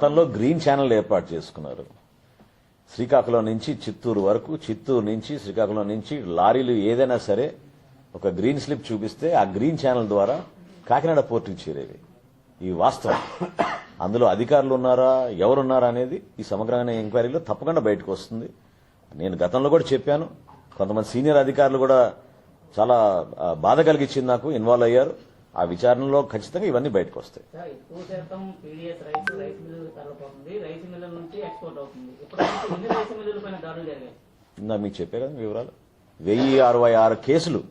గతంలో green channel ఏర్పాటు చేసుకున్నారు. శ్రీకాకుళం నుంచి చిత్తూరు వరకు, చిత్తూరు నుంచి శ్రీకాకుళం నుంచి లారీలు ఏదైనా సరే ఒక గ్రీన్ స్లిప్ చూపిస్తే ఆ గ్రీన్ ఛానల్ ద్వారా కాకినాడ పోర్టుకి చేరేవి. ఈ వాస్తవం. అందులో అధికారులు ఉన్నారా, ఎవరున్నారా అనేది ఈ సమగ్రమైన ఎంక్వైరీలో తప్పకుండా బయటకు వస్తుంది. నేను గతంలో కూడా చెప్పాను. కొంతమంది సీనియర్ అధికారులు కూడా చాలా బాధ కలిగించింది, నాకు ఇన్వాల్వ్ అయ్యారు. ఆ విచారణలో ఖచ్చితంగా ఇవన్నీ బయటకు వస్తాయి. ఎక్కువ శాతం పీడీఎస్ రైస్ మిల్లులు తరలిపోతుంది, రైస్ మిల్లుల నుంచి ఎక్స్పోర్ట్ అవుతుంది. ఇప్పుడు ఎన్ని రైస్ మిల్లుల పైన దాడులు జరిగాయి? ఇందా మీకు చెప్పే కదా వివరాలు. 1066 కేసులు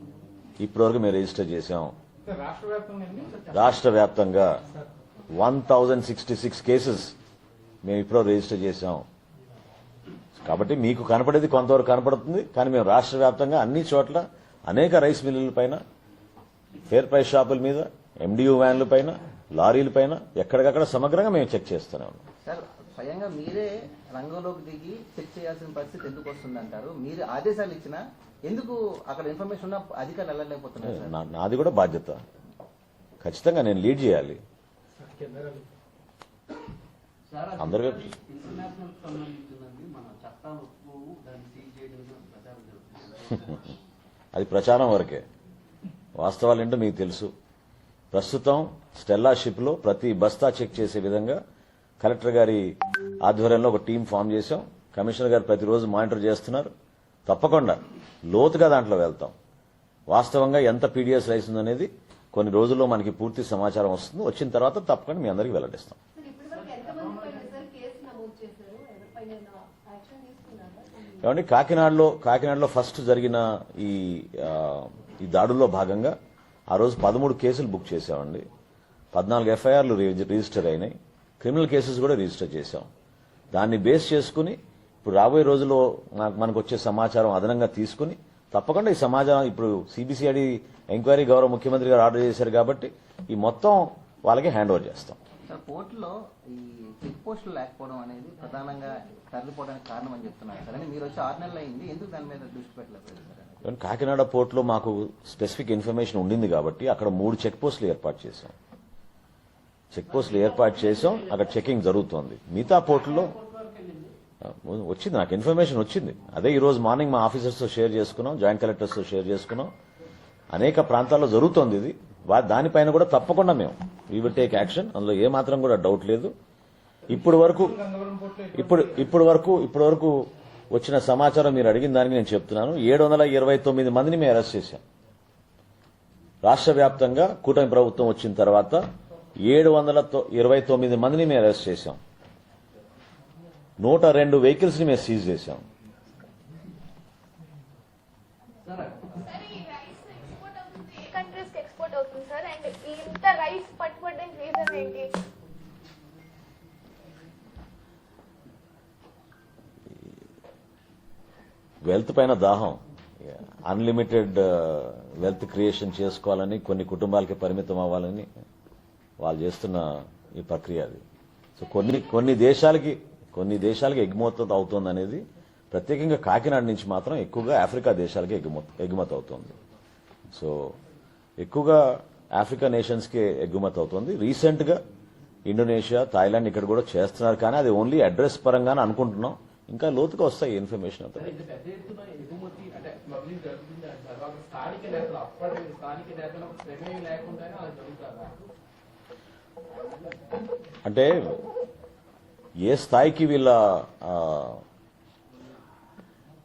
ఇప్పటివరకు మేము రిజిస్టర్ చేశాం. రాష్ట్ర వ్యాప్తంగా 1066 కేసెస్ మేము ఇప్పటివరకు రిజిస్టర్ చేశాం. కాబట్టి మీకు కనపడేది కొంతవరకు కనపడుతుంది, కానీ మేము రాష్ట్ర వ్యాప్తంగా అన్ని చోట్ల అనేక రైస్ మిల్లుల పైన, ఫేర్ ప్రైస్ షాపుల మీద, ఎండియూ వ్యాన్ల పైన, లారీల పైన ఎక్కడికక్కడ సమగ్రంగా మేము చెక్ చేస్తూనే ఉన్నాం. సార్, స్వయంగా మీరే రంగంలోకి దిగి చెక్ చేయాల్సిన పరిస్థితి ఎందుకు వస్తుంది అంటారు? మీరు ఆదేశాలు ఇచ్చినా ఎందుకు అక్కడ ఇన్ఫర్మేషన్ ఉన్న అధికారులు వెళ్ళలేకపోతున్నారు? నాది కూడా బాధ్యత. ఖచ్చితంగా నేను లీడ్ చేయాలి. అందరూ అది ప్రచారం వరకే. వాస్తవాలు ఏంటో మీకు తెలుసు. ప్రస్తుతం స్టెల్లా షిప్ లో ప్రతి బస్తా చెక్ చేసే విధంగా కలెక్టర్ గారి ఆధ్వర్యంలో ఒక టీం ఫామ్ చేశాం. కమిషనర్ గారు ప్రతిరోజు మానిటర్ చేస్తున్నారు. తప్పకుండా లోతుగా దాంట్లో వెళ్తాం. వాస్తవంగా ఎంత పీడీఎస్ రైస్ ఉందనేది కొన్ని రోజుల్లో మనకి పూర్తి సమాచారం వస్తుంది. వచ్చిన తర్వాత తప్పకుండా మీ అందరికీ వెల్లడిస్తాం. కాబట్టి కాకినాడలో ఫస్ట్ జరిగిన ఈ దాడుల్లో భాగంగా ఆ రోజు 13 కేసులు బుక్ చేశామండి. 14 ఎఫ్ఐఆర్లు రిజిస్టర్ అయినాయి. క్రిమినల్ కేసెస్ కూడా రిజిస్టర్ చేశాం. దాన్ని బేస్ చేసుకుని ఇప్పుడు రాబోయే రోజుల్లో మనకు వచ్చే సమాచారం అదనంగా తీసుకుని తప్పకుండా ఈ సమాచారం ఇప్పుడు సిబిసిఐడి ఎంక్వైరీ గౌరవ ముఖ్యమంత్రి గారు ఆర్డర్ చేశారు కాబట్టి ఈ మొత్తం వాళ్ళకి హ్యాండ్ ఓవర్ చేస్తాం. సార్, పోర్టులో ఈ చెక్ పోస్టులు లేకపోవడం అనేది ప్రధానంగా తరలిపోవడానికి కారణం అని చెప్తున్నారు సార్. అని మీరు వచ్చి 6 నెలలు అయింది, ఎందుకు దాని మీద దృష్టి పెట్టలేదు సార్? కాకినాడ పోర్టులో మాకు స్పెసిఫిక్ ఇన్ఫర్మేషన్ ఉండింది కాబట్టి అక్కడ 3 చెక్ పోస్టులు ఏర్పాటు చేశాం. అక్కడ చెకింగ్ జరుగుతోంది. మిగతా పోర్టుల్లో వచ్చింది, నాకు ఇన్ఫర్మేషన్ వచ్చింది. అదే ఈ రోజు మార్నింగ్ మా ఆఫీసర్స్ తో షేర్ చేసుకున్నాం, జాయింట్ కలెక్టర్స్ తో షేర్ చేసుకున్నాం. అనేక ప్రాంతాల్లో జరుగుతోంది ఇది. దానిపైన కూడా తప్పకుండా మేము వీ విల్ టేక్ యాక్షన్. అందులో ఏ మాత్రం కూడా డౌట్ లేదు. ఇప్పుడు వరకు వచ్చిన సమాచారం మీరు అడిగిన దానికి నేను చెప్తున్నాను. 729 మందిని మేము అరెస్ట్ చేశాం. రాష్ట్ర వ్యాప్తంగా కూటమి ప్రభుత్వం వచ్చిన తర్వాత 729 మందిని మేము అరెస్ట్ చేశాం. 102 వెహికల్స్ ని మేము సీజ్ చేశాం. వెల్త్ పైన దాహం, అన్లిమిటెడ్ వెల్త్ క్రియేషన్ చేసుకోవాలని, కొన్ని కుటుంబాలకి పరిమితం అవ్వాలని వాళ్ళు చేస్తున్న ఈ ప్రక్రియ అది. సో కొన్ని దేశాలకి ఎగుమతి అవుతుంది అనేది, ప్రత్యేకంగా కాకినాడ నుంచి మాత్రం ఎక్కువగా ఆఫ్రికా దేశాలకి ఎగుమతి అవుతుంది. సో ఎక్కువగా ఆఫ్రికా నేషన్స్ కి ఎగుమతి అవుతుంది. రీసెంట్ గా ఇండోనేషియా, థాయిలాండ్ ఇక్కడ కూడా చేస్తున్నారు. కానీ అది ఓన్లీ అడ్రస్ పరంగానే అనుకుంటున్నాం. ఇంకా లోతుగా వస్తాయి ఇన్ఫర్మేషన్ అంతా. అంటే ఏ స్థాయికి వీళ్ళ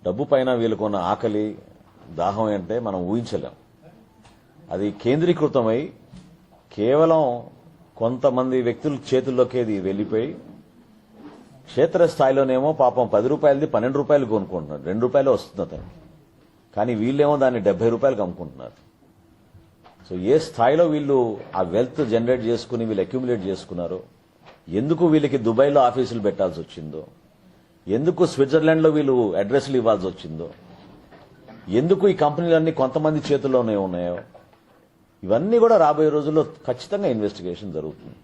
డబ్బు పైన వీళ్ళకున్న ఆకలి, దాహం అంటే మనం ఊహించలేం. అది కేంద్రీకృతమై కేవలం కొంతమంది వ్యక్తుల చేతుల్లోకి అది వెళ్లిపోయి, క్షేత్రస్థాయిలోనేమో పాపం 10 రూపాయలది 12 రూపాయలు కొనుక్కుంటున్నారు, 2 రూపాయలు వస్తుంది అతను. కానీ వీళ్ళేమో దాన్ని 70 రూపాయలకు అమ్ముకుంటున్నారు. సో ఏ స్థాయిలో వీళ్ళు ఆ వెల్త్ జనరేట్ చేసుకుని వీళ్ళు అక్యుములేట్ చేసుకున్నారో, ఎందుకు వీళ్ళకి దుబాయ్లో ఆఫీసులు పెట్టాల్సి వచ్చిందో, ఎందుకు స్విట్జర్లాండ్లో వీళ్ళు అడ్రస్లు ఇవ్వాల్సి వచ్చిందో, ఎందుకు ఈ కంపెనీలన్నీ కొంతమంది చేతుల్లోనే ఉన్నాయో, ఇవన్నీ కూడా రాబోయే రోజుల్లో ఖచ్చితంగా ఇన్వెస్టిగేషన్ జరుగుతుంది.